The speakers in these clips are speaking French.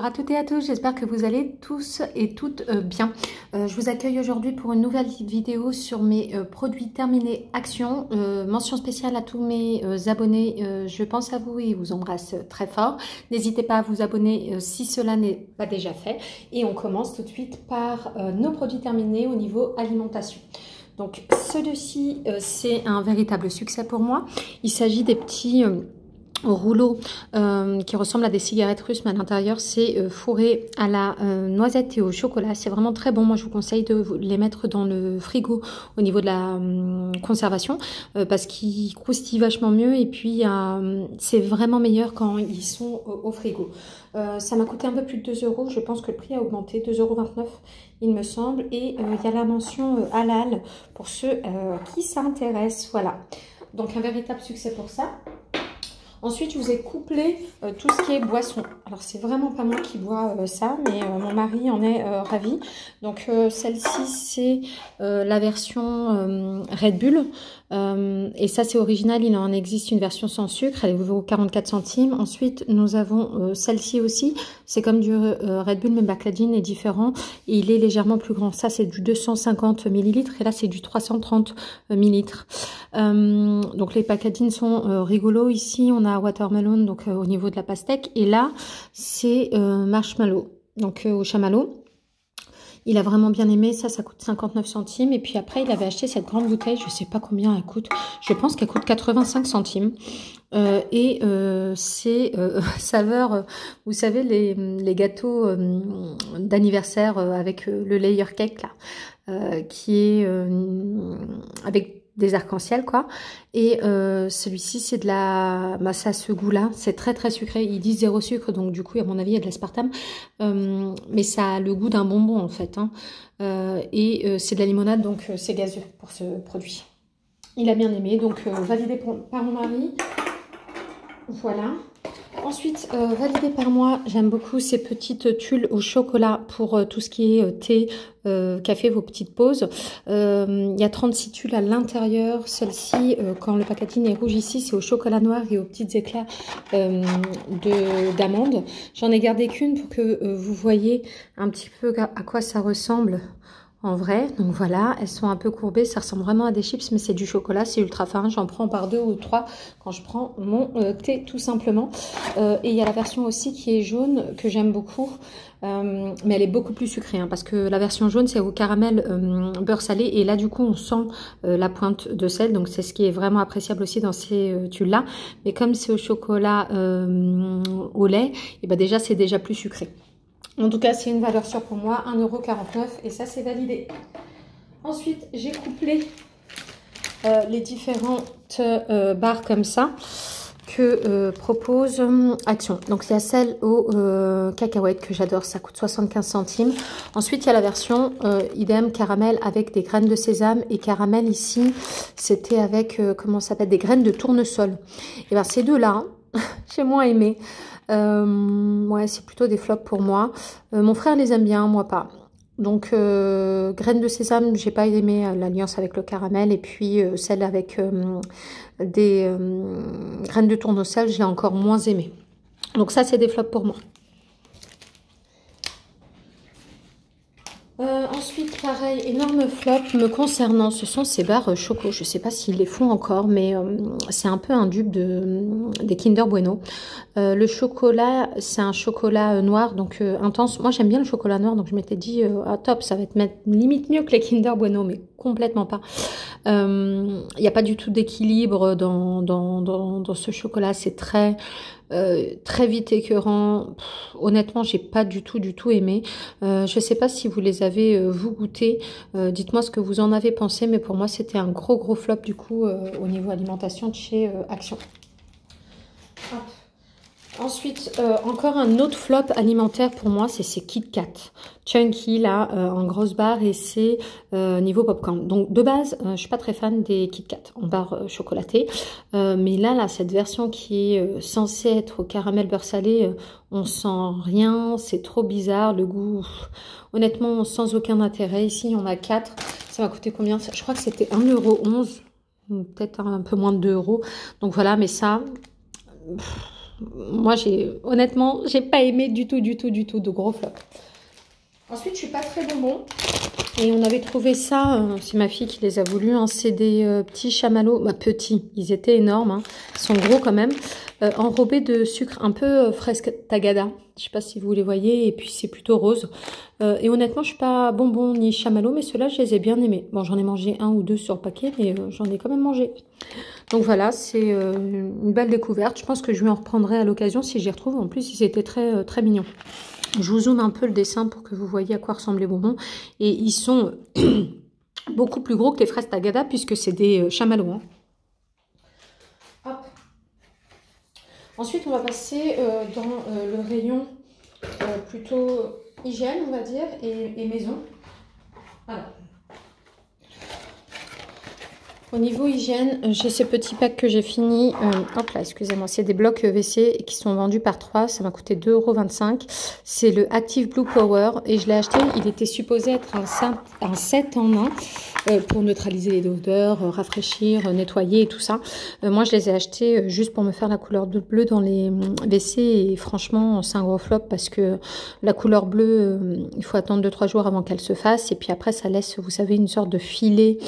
Bonsoir à toutes et à tous, j'espère que vous allez tous et toutes bien. Je vous accueille aujourd'hui pour une nouvelle vidéo sur mes produits terminés Action. Mention spéciale à tous mes abonnés, je pense à vous et vous embrasse très fort. N'hésitez pas à vous abonner si cela n'est pas déjà fait. Et on commence tout de suite par nos produits terminés au niveau alimentation. Donc celui-ci, c'est un véritable succès pour moi. Il s'agit des petits... rouleaux qui ressemblent à des cigarettes russes, mais à l'intérieur c'est fourré à la noisette et au chocolat. C'est vraiment très bon. Moi je vous conseille de les mettre dans le frigo au niveau de la conservation parce qu'ils croustillent vachement mieux et puis c'est vraiment meilleur quand ils sont au frigo. Ça m'a coûté un peu plus de 2 euros. Je pense que le prix a augmenté, 2,29 € il me semble, et il y a la mention halal pour ceux qui s'intéressent. Voilà, donc un véritable succès pour ça. Ensuite, je vous ai couplé tout ce qui est boisson. Alors, c'est vraiment pas moi qui bois ça, mais mon mari en est ravi. Donc, celle-ci, c'est la version Red Bull. Et ça, c'est original. Il en existe une version sans sucre. Elle vaut 44 centimes. Ensuite, nous avons celle-ci aussi. C'est comme du Red Bull, mais Bacladine est différent. Et il est légèrement plus grand. Ça, c'est du 250 ml. Et là, c'est du 330 ml. Donc, les Bacladines sont rigolos. Ici, on a watermelon, donc au niveau de la pastèque, et là c'est marshmallow, donc au chamallow. Il a vraiment bien aimé, ça coûte 59 centimes, et puis après il avait acheté cette grande bouteille, je sais pas combien elle coûte, je pense qu'elle coûte 85 centimes, et c'est saveur, vous savez les gâteaux d'anniversaire avec le layer cake là, qui est avec des arcs-en-ciel quoi, et celui-ci c'est de la ça a ce goût là, c'est très sucré. Ils disent 0 sucre, donc du coup à mon avis il y a de l'aspartame, mais ça a le goût d'un bonbon en fait, hein. Et c'est de la limonade, donc c'est gazeux pour ce produit. Il a bien aimé, donc validé par mon mari. Voilà. Ensuite, validé par moi, j'aime beaucoup ces petites tulles au chocolat pour tout ce qui est thé, café, vos petites pauses. Il y a 36 tulles à l'intérieur. Celle-ci, quand le packaging est rouge ici, c'est au chocolat noir et aux petits éclats d'amandes. J'en ai gardé qu'une pour que vous voyez un petit peu à quoi ça ressemble en vrai. Donc voilà, elles sont un peu courbées, ça ressemble vraiment à des chips, mais c'est du chocolat, c'est ultra fin. J'en prends par 2 ou 3 quand je prends mon thé tout simplement. Et il y a la version aussi qui est jaune que j'aime beaucoup, mais elle est beaucoup plus sucrée, hein, parce que la version jaune c'est au caramel beurre salé, et là du coup on sent la pointe de sel, donc c'est ce qui est vraiment appréciable aussi dans ces tulles là. Mais comme c'est au chocolat au lait, et ben déjà c'est déjà plus sucré. En tout cas, c'est une valeur sûre pour moi, 1,49 € et ça, c'est validé. Ensuite, j'ai couplé les différentes barres comme ça que propose Action. Donc, il y a celle aux cacahuètes que j'adore, ça coûte 75 centimes. Ensuite, il y a la version idem caramel avec des graines de sésame, et caramel ici, c'était avec, comment ça s'appelle, des graines de tournesol. Et bien, ces deux-là, j'ai moins aimé. Ouais, c'est plutôt des flops pour moi. Mon frère les aime bien, moi pas. Donc graines de sésame, j'ai pas aimé l'alliance avec le caramel, et puis celle avec des graines de tournesol, je l'ai encore moins aimé. Donc ça, c'est des flops pour moi. Ensuite, pareil, énorme flop me concernant, ce sont ces barres choco. Je sais pas s'ils les font encore, mais c'est un peu un dupe des Kinder Bueno. Le chocolat, c'est un chocolat noir, donc intense. Moi, j'aime bien le chocolat noir, donc je m'étais dit, ah top, ça va être limite mieux que les Kinder Bueno, mais complètement pas. Il n'y a pas du tout d'équilibre dans ce chocolat, c'est très vite écœurant. Honnêtement, j'ai pas du tout aimé. Je sais pas si vous les avez vous goûté. Dites-moi ce que vous en avez pensé, mais pour moi c'était un gros flop du coup au niveau alimentation de chez Action. Hop. Ensuite, encore un autre flop alimentaire pour moi, c'est ces Kit Kat Chunky là, en grosse barre, et c'est niveau popcorn. Donc de base, je suis pas très fan des Kit Kat en barre chocolatée, mais là, cette version qui est censée être au caramel beurre salé, on sent rien, c'est trop bizarre, le goût, honnêtement, sans aucun intérêt. Ici, il y en a 4, ça m'a coûté combien? Je crois que c'était 1,11 €, peut-être un peu moins de 2 €. Donc voilà, mais ça... moi, honnêtement, j'ai pas aimé du tout, de gros flop. Ensuite, je suis pas très bonbon. Et on avait trouvé ça, c'est ma fille qui les a voulu, hein, c'est des petits chamallows, bah, petits, ils étaient énormes, hein, ils sont gros quand même, enrobés de sucre un peu fresque tagada, je sais pas si vous les voyez, et puis c'est plutôt rose. Et honnêtement, je suis pas bonbon ni chamallow, mais ceux-là, je les ai bien aimés. Bon, j'en ai mangé 1 ou 2 sur le paquet, mais j'en ai quand même mangé. Donc voilà, c'est une belle découverte. Je pense que je lui en reprendrai à l'occasion si j'y retrouve. En plus, ils étaient très, très mignons. Je vous zoome un peu le dessin pour que vous voyez à quoi ressemblent les bonbons. Et ils sont beaucoup plus gros que les fraises tagada puisque c'est des chamallows. Hein. Hop. Ensuite, on va passer dans le rayon plutôt hygiène, on va dire, et maison. Alors. Au niveau hygiène, j'ai ces petits packs que j'ai fini. Hop là, excusez-moi, c'est des blocs WC qui sont vendus par 3. Ça m'a coûté 2,25 €. C'est le Active Blue Power et je l'ai acheté. Il était supposé être un set en 1 pour neutraliser les odeurs, rafraîchir, nettoyer et tout ça. Moi, je les ai achetés juste pour me faire la couleur bleue dans les WC et franchement, c'est un gros flop parce que la couleur bleue, il faut attendre 2-3 jours avant qu'elle se fasse et puis après, ça laisse, vous savez, une sorte de filet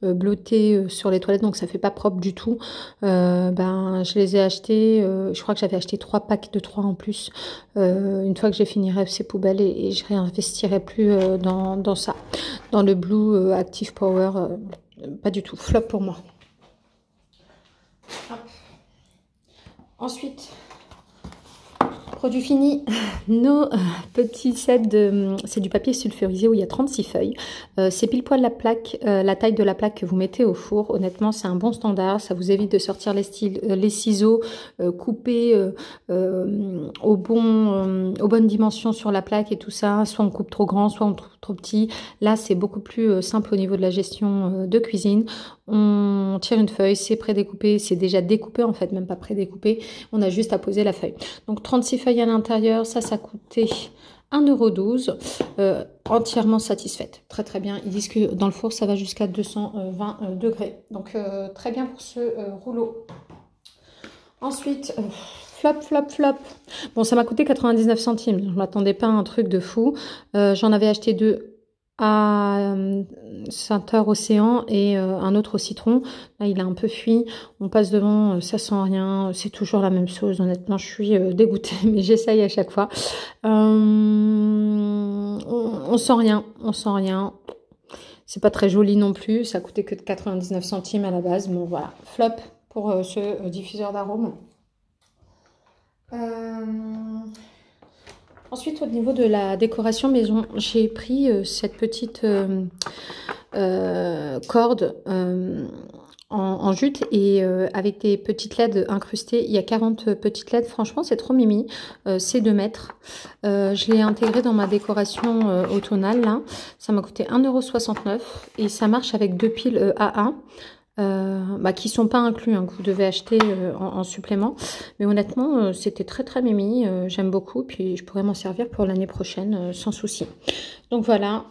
bleuté sur les toilettes, donc ça fait pas propre du tout. Je les ai achetés, je crois que j'avais acheté 3 packs de 3 en plus. Une fois que j'ai fini ces poubelles et je réinvestirai plus dans ça, dans le Blue Active Power, pas du tout, flop pour moi. Hop. Ensuite, produit fini, nos petits sets de... C'est du papier sulfurisé où il y a 36 feuilles. C'est pile poil la taille de la plaque que vous mettez au four. Honnêtement, c'est un bon standard. Ça vous évite de sortir les ciseaux coupés aux bonnes dimensions sur la plaque et tout ça. Soit on coupe trop grand, soit on coupe trop petit. Là, c'est beaucoup plus simple au niveau de la gestion de cuisine. On tire une feuille, c'est prédécoupé. C'est déjà découpé en fait, même pas prédécoupé. On a juste à poser la feuille. Donc 36 feuilles à l'intérieur, ça coûtait 1,12 €, entièrement satisfaite. Très très bien. Ils disent que dans le four, ça va jusqu'à 220 degrés. Donc très bien pour ce rouleau. Ensuite, flop. Bon, ça m'a coûté 99 centimes. Je ne m'attendais pas à un truc de fou. J'en avais acheté 2 à Saint-Océan et un autre au citron. Là, il a un peu fui. On passe devant, ça sent rien. C'est toujours la même chose. Honnêtement, je suis dégoûtée, mais j'essaye à chaque fois. On sent rien. C'est pas très joli non plus. Ça coûtait que 99 centimes à la base. Bon, voilà. Flop pour ce diffuseur d'arômes. Ensuite, au niveau de la décoration maison, j'ai pris cette petite corde en jute et avec des petites LED incrustées. Il y a 40 petites LED. Franchement, c'est trop mimi. C'est 2 mètres. Je l'ai intégré dans ma décoration automnale. Là. Ça m'a coûté 1,69 € et ça marche avec 2 piles AA. Qui sont pas inclus, hein, que vous devez acheter en supplément, mais honnêtement c'était très très mimi, j'aime beaucoup, puis je pourrais m'en servir pour l'année prochaine sans souci. Donc voilà,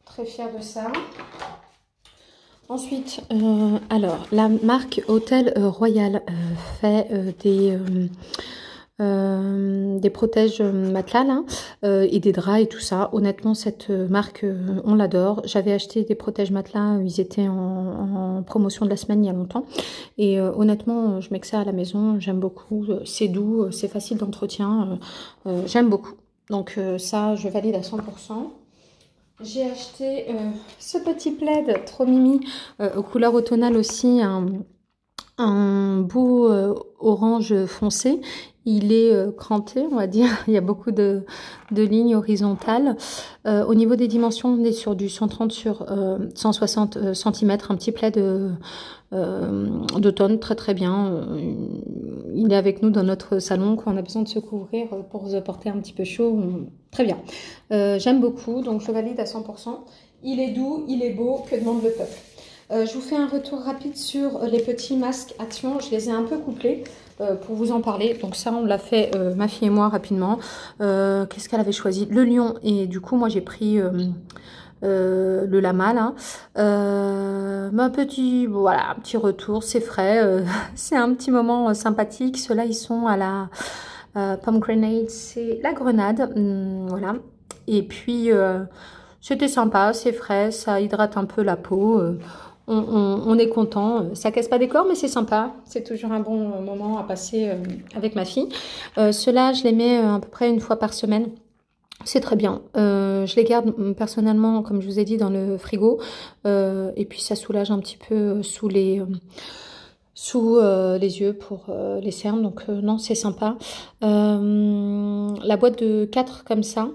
très fière de ça. Ensuite, alors la marque Hôtel Royal fait des protèges matelas là, et des draps et tout ça. Honnêtement, cette marque, on l'adore. J'avais acheté des protèges matelas, ils étaient en promotion de la semaine il y a longtemps. Et honnêtement, je mets que ça à la maison, j'aime beaucoup. C'est doux, c'est facile d'entretien, j'aime beaucoup. Donc ça, je valide à 100%. J'ai acheté ce petit plaid trop mimi, aux couleurs automnales aussi, un beau orange foncé. Il est cranté, on va dire. Il y a beaucoup de lignes horizontales. Au niveau des dimensions, on est sur du 130 sur 160 cm. Un petit plaid d'automne, très très bien. Il est avec nous dans notre salon quand on a besoin de se couvrir pour se porter un petit peu chaud. Très bien. J'aime beaucoup, donc je valide à 100%. Il est doux, il est beau. Que demande le peuple? Je vous fais un retour rapide sur les petits masques Action. Je les ai un peu couplés pour vous en parler. Donc ça, on l'a fait, ma fille et moi, rapidement. Qu'est-ce qu'elle avait choisi? Le lion. Et du coup, moi, j'ai pris le lama, là. un petit, voilà, un petit retour, c'est frais, c'est un petit moment sympathique. Ceux-là, ils sont à la pomegranate, c'est la grenade, voilà. Et puis, c'était sympa, c'est frais, ça hydrate un peu la peau. On est content, ça casse pas des corps, mais c'est sympa. C'est toujours un bon moment à passer avec ma fille. Ceux-là, je les mets à peu près une fois par semaine. C'est très bien. Je les garde personnellement, comme je vous ai dit, dans le frigo. Et puis ça soulage un petit peu sous les yeux pour les cernes. Donc non, c'est sympa. La boîte de 4 comme ça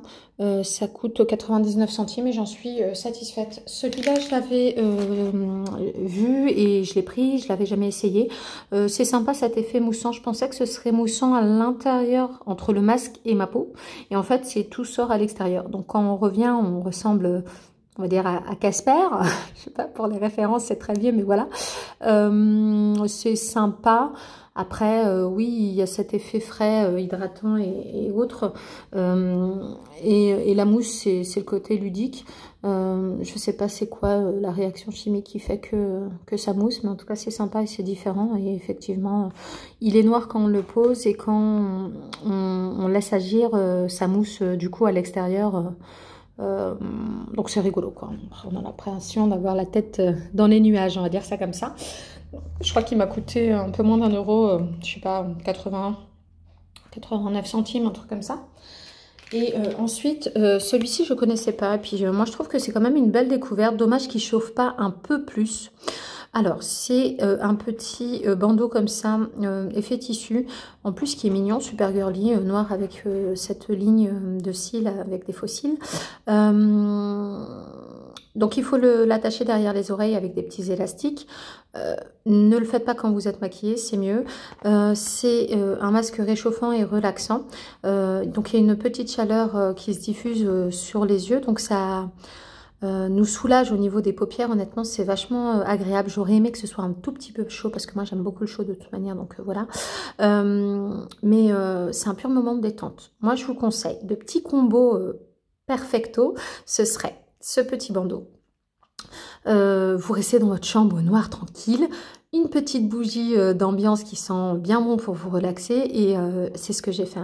coûte 99 centimes et j'en suis satisfaite. Celui-là, je l'avais vu et je l'ai pris, je l'avais jamais essayé. C'est sympa cet effet moussant. Je pensais que ce serait moussant à l'intérieur, entre le masque et ma peau. Et en fait, c'est tout sort à l'extérieur. Donc quand on revient, on ressemble, on va dire, à Casper. Je sais pas, pour les références, c'est très vieux, mais voilà. C'est sympa. Après, oui, il y a cet effet frais, hydratant et autres. Et la mousse, c'est le côté ludique. Je sais pas c'est quoi la réaction chimique qui fait que ça mousse, mais en tout cas, c'est sympa et c'est différent. Et effectivement, il est noir quand on le pose et quand on laisse agir, ça mousse du coup à l'extérieur. Donc c'est rigolo quoi. On a l'impression d'avoir la tête dans les nuages, on va dire ça comme ça. Je crois qu'il m'a coûté un peu moins d'1 €, je sais pas, 89 centimes, un truc comme ça. Et ensuite, celui-ci je connaissais pas. Et puis moi je trouve que c'est quand même une belle découverte. Dommage qu'il chauffe pas un peu plus. Alors, c'est un petit bandeau comme ça, effet tissu, en plus qui est mignon, super girly, noir avec cette ligne de cils avec des faux cils. Donc, il faut l'attacher derrière les oreilles avec des petits élastiques. Ne le faites pas quand vous êtes maquillée, c'est mieux. C'est un masque réchauffant et relaxant. Donc, il y a une petite chaleur qui se diffuse sur les yeux, donc ça... nous soulage au niveau des paupières. Honnêtement, c'est vachement agréable. J'aurais aimé que ce soit un tout petit peu chaud parce que moi j'aime beaucoup le chaud de toute manière, donc voilà. Mais c'est un pur moment de détente. Moi je vous conseille de petits combos perfecto. Ce serait ce petit bandeau. Vous restez dans votre chambre noire tranquille, une petite bougie d'ambiance qui sent bien bon pour vous relaxer et c'est ce que j'ai fait.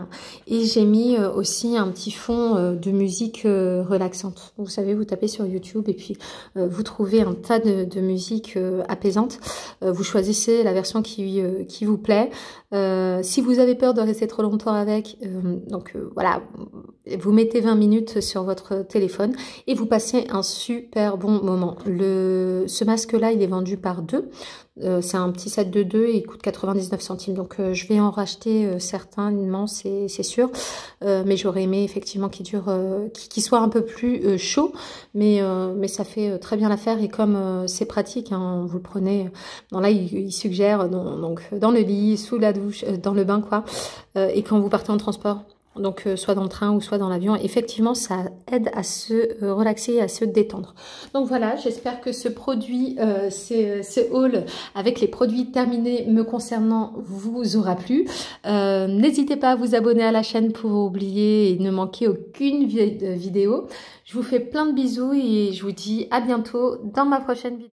Et j'ai mis aussi un petit fond de musique relaxante. Vous savez, vous tapez sur YouTube et puis vous trouvez un tas de musique apaisante. Vous choisissez la version qui vous plaît. Si vous avez peur de rester trop longtemps avec, voilà, vous mettez 20 minutes sur votre téléphone et vous passez un super bon moment. Ce masque-là, il est vendu par 2. C'est un petit set de 2 et il coûte 99 centimes. Donc, je vais en racheter certainement, c'est sûr. Mais j'aurais aimé effectivement qu'il dure, qu'il soit un peu plus chaud. Mais ça fait très bien l'affaire. Et comme c'est pratique, hein, vous le prenez. Là, il suggère donc dans le lit, sous la douche, dans le bain, quoi. Et quand vous partez en transport. Donc, soit dans le train ou soit dans l'avion. Effectivement, ça aide à se relaxer et à se détendre. Donc voilà, j'espère que ce produit, ce haul avec les produits terminés me concernant vous aura plu. N'hésitez pas à vous abonner à la chaîne pour oublier et ne manquer aucune vidéo. Je vous fais plein de bisous et je vous dis à bientôt dans ma prochaine vidéo.